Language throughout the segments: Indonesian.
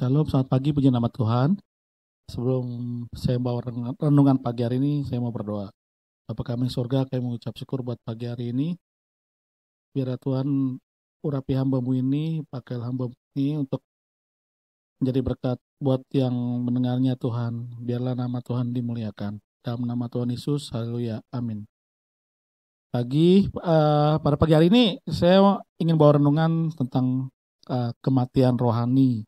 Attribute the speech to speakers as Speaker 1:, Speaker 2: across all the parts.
Speaker 1: Shalom, selamat pagi, puji nama Tuhan. Sebelum saya bawa renungan pagi hari ini, saya mau berdoa. Bapa kami surga, kami mengucap syukur buat pagi hari ini. Biar Tuhan urapi hamba-Mu ini, pakai hamba-Mu ini untuk menjadi berkat buat yang mendengarnya Tuhan. Biarlah nama Tuhan dimuliakan. Dalam nama Tuhan Yesus, haleluya, amin. Pada pagi hari ini, saya ingin bawa renungan tentang kematian rohani.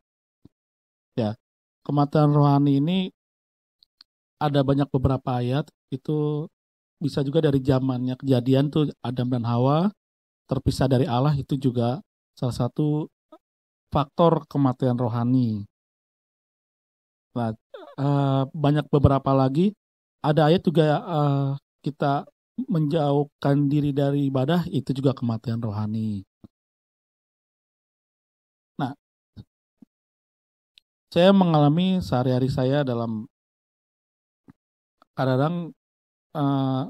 Speaker 1: Ya, kematian rohani ini ada banyak beberapa ayat, itu bisa juga dari zamannya Kejadian tuh Adam dan Hawa terpisah dari Allah, itu juga salah satu faktor kematian rohani. Nah, banyak beberapa lagi, ada ayat juga kita menjauhkan diri dari ibadah, itu juga kematian rohani. Nah, saya mengalami sehari-hari saya dalam kadang-kadang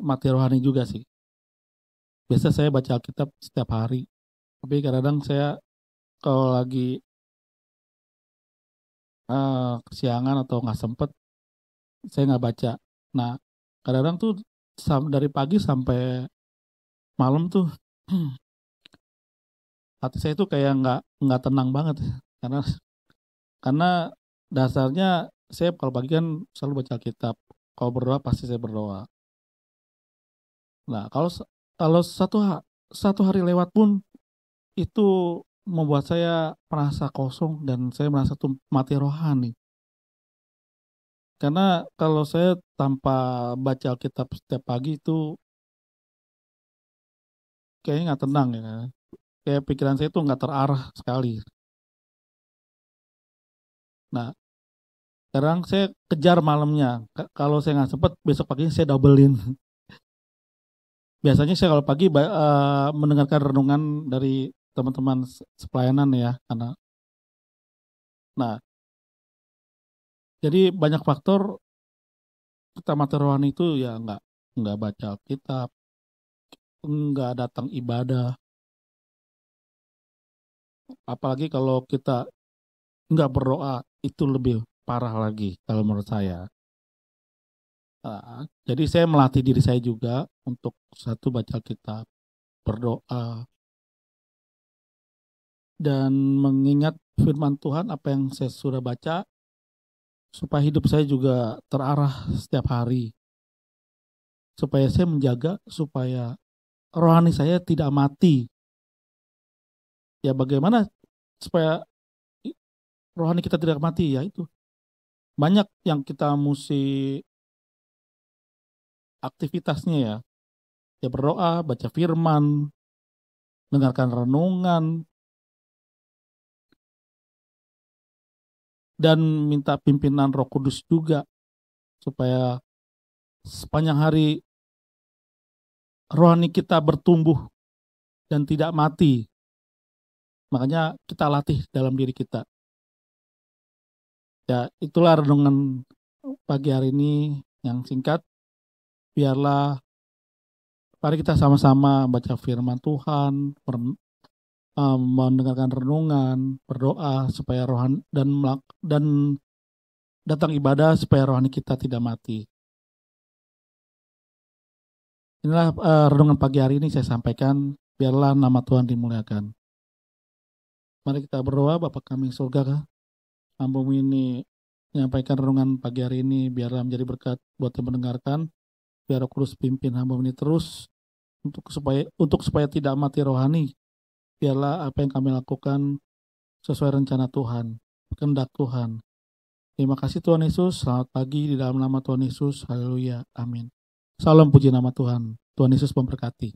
Speaker 1: mati rohani juga sih. Biasa saya baca Alkitab setiap hari, tapi kadang-kadang saya kalau lagi kesiangan atau nggak sempet, saya nggak baca. Nah, kadang-kadang tuh dari pagi sampai malam tuh hati saya tuh kayak nggak tenang banget, karena dasarnya saya kalau pagi kan selalu baca Alkitab. Kalau berdoa pasti saya berdoa. Nah, kalau satu hari lewat pun itu membuat saya merasa kosong dan saya merasa tuh mati rohani. Karena kalau saya tanpa baca Alkitab setiap pagi itu kayaknya nggak tenang ya. Kayak pikiran saya tuh nggak terarah sekali. Nah, sekarang saya kejar malamnya. Kalau saya nggak sempet, besok paginya saya doublein. Biasanya saya kalau pagi mendengarkan renungan dari teman-teman sepelayanan ya. Nah, jadi banyak faktor kita mati rohani itu ya nggak baca Alkitab, nggak datang ibadah. Apalagi kalau kita nggak berdoa, itu lebih parah lagi kalau menurut saya. Jadi saya melatih diri saya juga untuk satu, baca Alkitab, berdoa, dan mengingat firman Tuhan apa yang saya sudah baca, supaya hidup saya juga terarah setiap hari, supaya saya menjaga supaya rohani saya tidak mati. Ya bagaimana supaya rohani kita tidak mati? Ya itu banyak yang kita mesti aktivitasnya ya berdoa, baca firman, dengarkan renungan, dan minta pimpinan Roh Kudus juga supaya sepanjang hari rohani kita bertumbuh dan tidak mati. Makanya kita latih dalam diri kita. Ya, itulah renungan pagi hari ini yang singkat. Biarlah mari kita sama-sama baca firman Tuhan, mendengarkan renungan, berdoa supaya rohani dan datang ibadah supaya rohani kita tidak mati. Inilah renungan pagi hari ini saya sampaikan. Biarlah nama Tuhan dimuliakan. Mari kita berdoa. Bapa kami surga, hamba-Mu ini menyampaikan renungan pagi hari ini, biarlah menjadi berkat buat yang mendengarkan. Biar Roh Kudus pimpin hamba-Mu ini terus untuk supaya tidak mati rohani. Biarlah apa yang kami lakukan sesuai rencana Tuhan, kehendak Tuhan. Terima kasih Tuhan Yesus. Selamat pagi di dalam nama Tuhan Yesus. Haleluya. Amin. Salam, puji nama Tuhan. Tuhan Yesus memberkati.